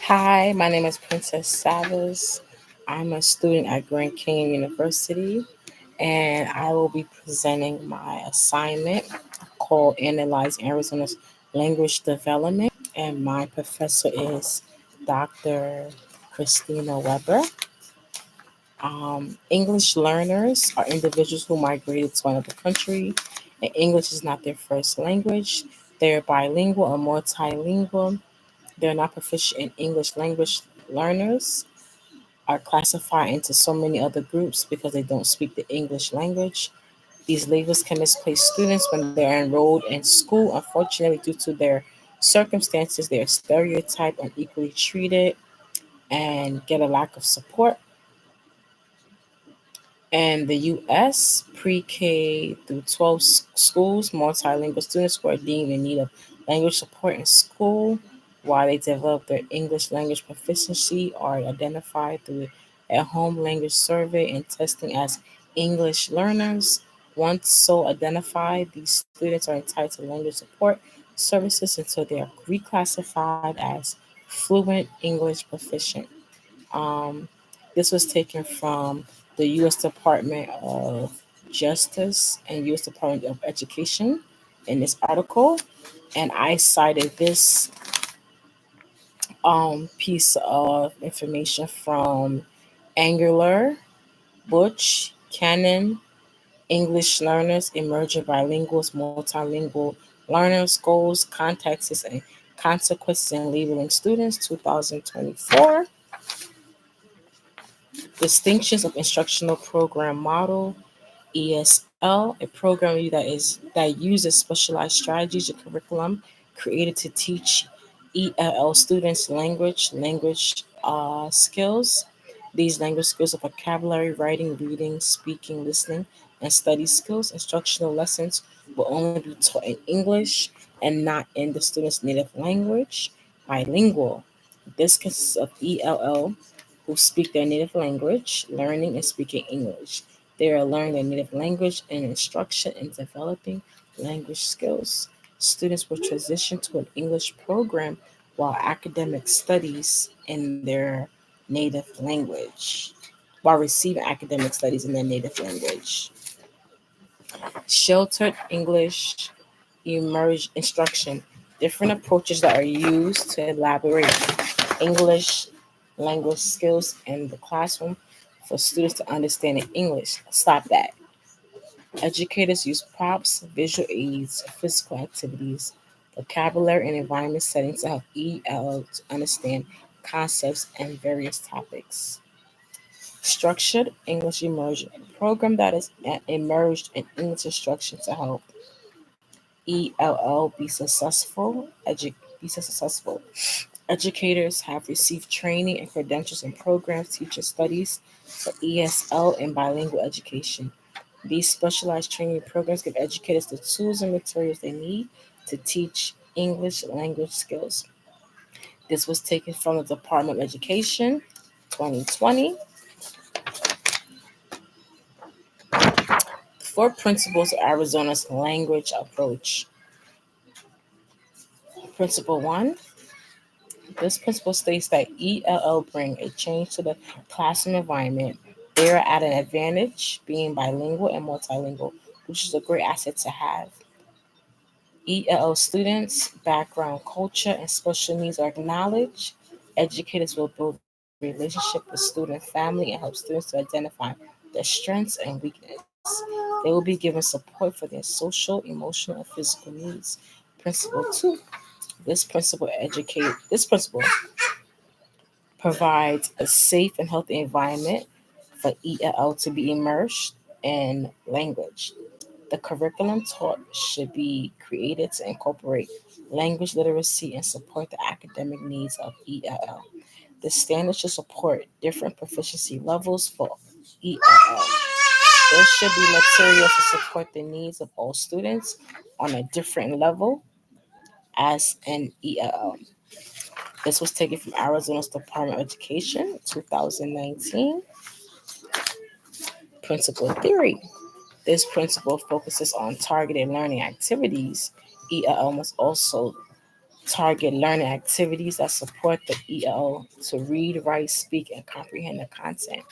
Hi, my name is Princess Savas. I'm a student at Grand Canyon University, and I will be presenting my assignment called Analyze Arizona's Language Development. And my professor is Dr. Christina Weber. English learners are individuals who migrated to another country, and English is not their first language. They're bilingual or multilingual. They're not proficient in English language learners are classified into so many other groups because they don't speak the English language. These labels can misplace students when they're enrolled in school. Unfortunately, due to their circumstances, they are stereotyped, unequally treated, and get a lack of support. In the US, pre-K through 12 schools, multilingual students who are deemed in need of language support in school while they develop their English language proficiency are identified through a home language survey and testing as English learners. Once so identified, these students are entitled to language support services until they are reclassified as fluent English proficient. Um, this was taken from the U.S. Department of Justice and U.S. Department of Education in this article, and I cited this piece of information from Angular, Butch, Canon, English Learners, Emerging Bilinguals, Multilingual Learners, Goals, Contexts, and Consequences in Labeling Students, 2024. Distinctions of Instructional Program Model, ESL, a program that uses specialized strategies and curriculum created to teach ELL students language skills. These language skills are vocabulary, writing, reading, speaking, listening, and study skills. Instructional lessons will only be taught in English and not in the student's native language. Bilingual. This consists of ELL who speak their native language, learning and speaking English. They are learning their native language and instruction and developing language skills. Students will transition to an English program while academic studies in their native language, while receiving academic studies in their native language. Sheltered English Emerge instruction. Different approaches that are used to elaborate English language skills in the classroom for students to understand in English. Stop that. Educators use props, visual aids, physical activities, vocabulary, and environment settings to help EL to understand concepts and various topics. Structured English Immersion, a program that is immersed in English instruction to help ELL be successful. Educators have received training and credentials in programs teaching studies for ESL and bilingual education. These specialized training programs give educators the tools and materials they need to teach English language skills. This was taken from the Department of Education 2020. Four principles of Arizona's language approach. Principle one, this principle states that ELL bring a change to the classroom environment. They are at an advantage being bilingual and multilingual, which is a great asset to have. ELL students' background, culture, and special needs are acknowledged. Educators will build relationship with student family and help students to identify their strengths and weakness. They will be given support for their social, emotional, and physical needs. Principle two. This principle provides a safe and healthy environment for ELL to be immersed in language. The curriculum taught should be created to incorporate language literacy and support the academic needs of ELL. The standards should support different proficiency levels for ELL. There should be material to support the needs of all students on a different level as an ELL. This was taken from Arizona's Department of Education, 2019. Principle theory. This principle focuses on targeted learning activities. ELL must also target learning activities that support the EL to read, write, speak, and comprehend the content.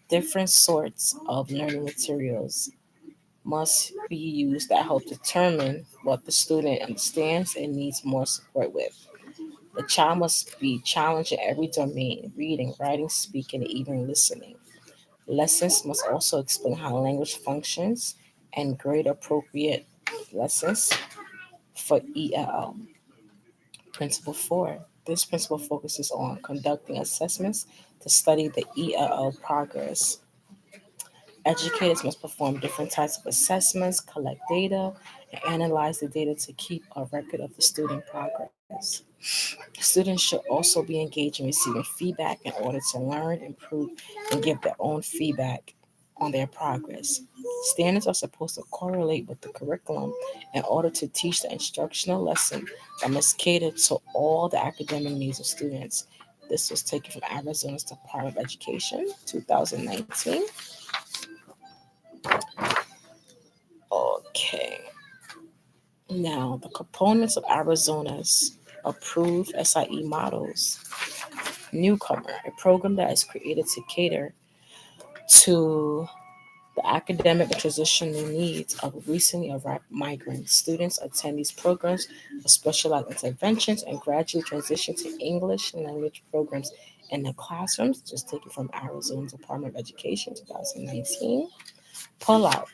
Different sorts of learning materials must be used that help determine what the student understands and needs more support with. The child must be challenged in every domain: reading, writing, speaking, and even listening. Lessons must also explain how language functions and grade appropriate lessons for ELL. Principle 4. This principle focuses on conducting assessments to study the ELL progress. Educators must perform different types of assessments, collect data, and analyze the data to keep a record of the student progress. Students should also be engaged in receiving feedback in order to learn, improve, and give their own feedback on their progress. Standards are supposed to correlate with the curriculum in order to teach the instructional lesson that must cater to all the academic needs of students. This was taken from Arizona's Department of Education, 2019. Okay. Now, the components of Arizona's approved SIE models. Newcomer, a program that is created to cater to the academic and transitional needs of recently arrived migrants. Students attend these programs for specialized interventions and gradually transition to English language programs in the classrooms, just taken from Arizona Department of Education, 2019. Pull out.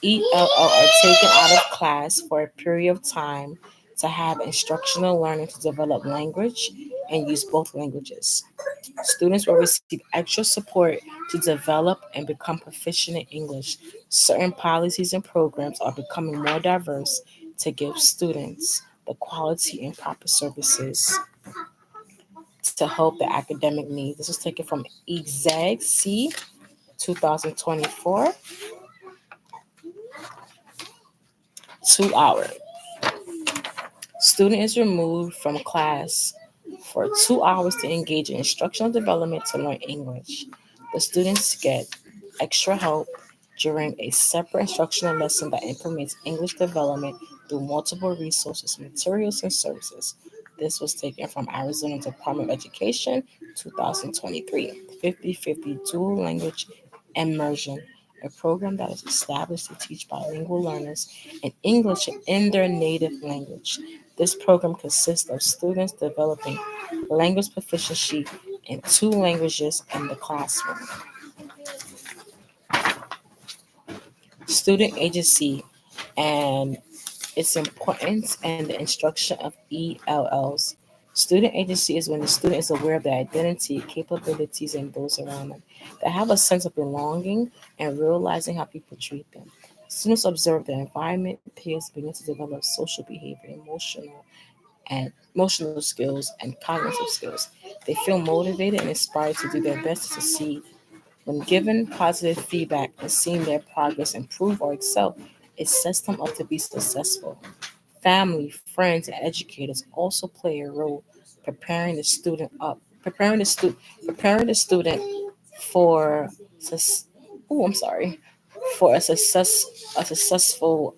ELL are taken out of class for a period of time to have instructional learning to develop language and use both languages. Students will receive extra support to develop and become proficient in English. Certain policies and programs are becoming more diverse to give students the quality and proper services to help the academic needs. This was taken from EXAG C 2024. 2 hour. Student is removed from class for 2 hours to engage in instructional development to learn English. The students get extra help during a separate instructional lesson that implements English development through multiple resources, materials, and services. This was taken from Arizona Department of Education, 2023. 50/50 dual language immersion, a program that is established to teach bilingual learners in English in their native language. This program consists of students developing language proficiency in two languages in the classroom. Student agency and its importance and the instruction of ELLs. Student agency is when the student is aware of their identity, capabilities, and those around them. They have a sense of belonging and realizing how people treat them. Students observe their environment, peers begin to develop social behavior, emotional skills, and cognitive skills. They feel motivated and inspired to do their best to succeed. When given positive feedback and seeing their progress improve or excel, it sets them up to be successful. Family, friends, and educators also play a role preparing the student up, preparing the student for oh, I'm sorry, for a successful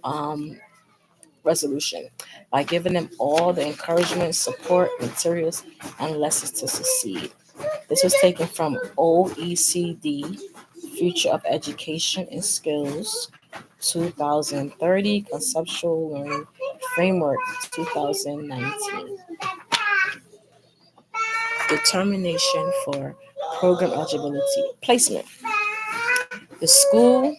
resolution by giving them all the encouragement, support, materials, and lessons to succeed. This was taken from OECD Future of Education and Skills 2030 Conceptual Learning Framework 2019. Determination for program eligibility. Placement. The school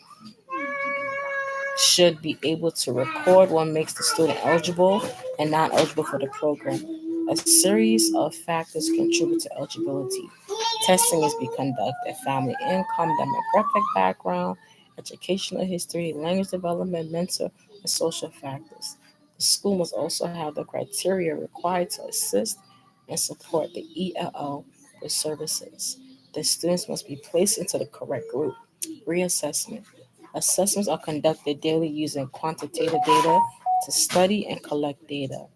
should be able to record what makes the student eligible and not eligible for the program. A series of factors contribute to eligibility. Testing is being conducted: family income, demographic background, educational history, language development, mental and social factors. The school must also have the criteria required to assist and support the ELL with services. The students must be placed into the correct group. Reassessment. Assessments are conducted daily using quantitative data to study and collect data.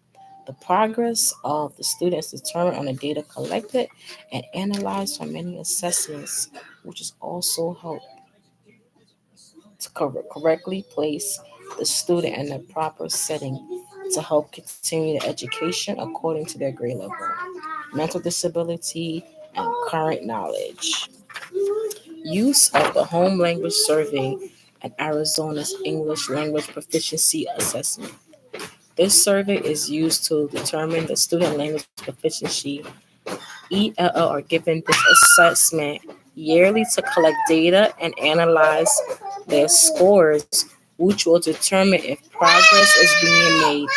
The progress of the student is determined on the data collected and analyzed from many assessments, which is also help to correctly place the student in the proper setting to help continue their education according to their grade level, mental disability, and current knowledge. Use of the Home Language Survey and Arizona's English Language Proficiency Assessment. This survey is used to determine the student language proficiency. ELL are given this assessment yearly to collect data and analyze their scores, which will determine if progress is being made.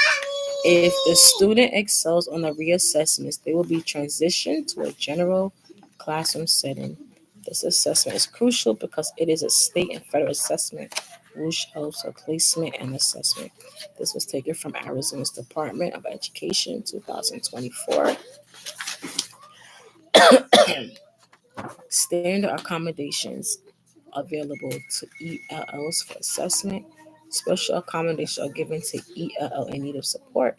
If the student excels on the reassessments, they will be transitioned to a general classroom setting. This assessment is crucial because it is a state and federal assessment, which helps with placement and assessment. This was taken from Arizona's Department of Education, 2024. Standard accommodations available to ELLs for assessment. Special accommodations are given to ELL in need of support.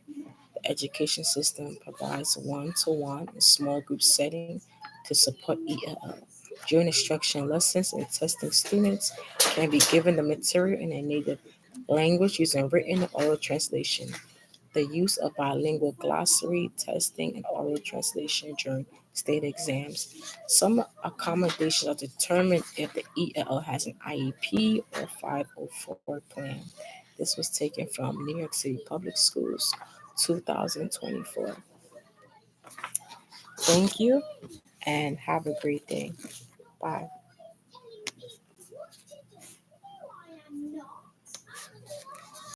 The education system provides one-to-one and small group setting to support ELL. During instruction lessons and testing, students can be given the material in their native language using written and oral translation. The use of bilingual glossary, testing, and oral translation during state exams. Some accommodations are determined if the ELL has an IEP or 504 plan. This was taken from New York City Public Schools, 2024. Thank you and have a great day. Bye.